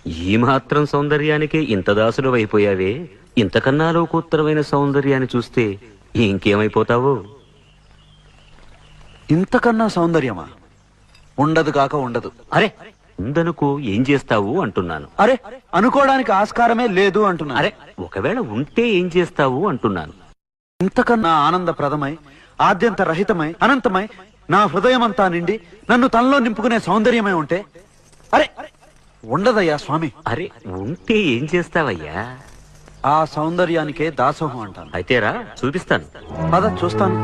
ఈ మాత్రం సౌందర్యానికి ఇంత దాసుడు అయిపోయావే, ఇంతకన్నా లోకోత్తరమైన సౌందర్యాన్ని చూస్తే ఇంకేమైపోతావో. ఇంతకన్నా సౌందర్యమా? ఉండదు కాక ఉండదు. అరే ఉందనుకో ఏం చేస్తావు అంటున్నాను. అరే అనుకోవడానికి ఆస్కారమే లేదు అంటున్నా. అరే ఒకవేళ ఉంటే ఏం చేస్తావు అంటున్నాను. ఇంతకన్నా ఆనందప్రదమై, ఆద్యంత రహితమై, అనంతమై, నా హృదయమంతా నిండి నన్ను తనలో నింపుకునే సౌందర్యమై ఉంటే అరే ఉండదయ్యా స్వామి. అరే ఉంటే ఏం చేస్తావయ్యా? ఆ సౌందర్యానికే దాసోహం అంటాను. అయితేరా చూపిస్తాను. పద చూస్తాను.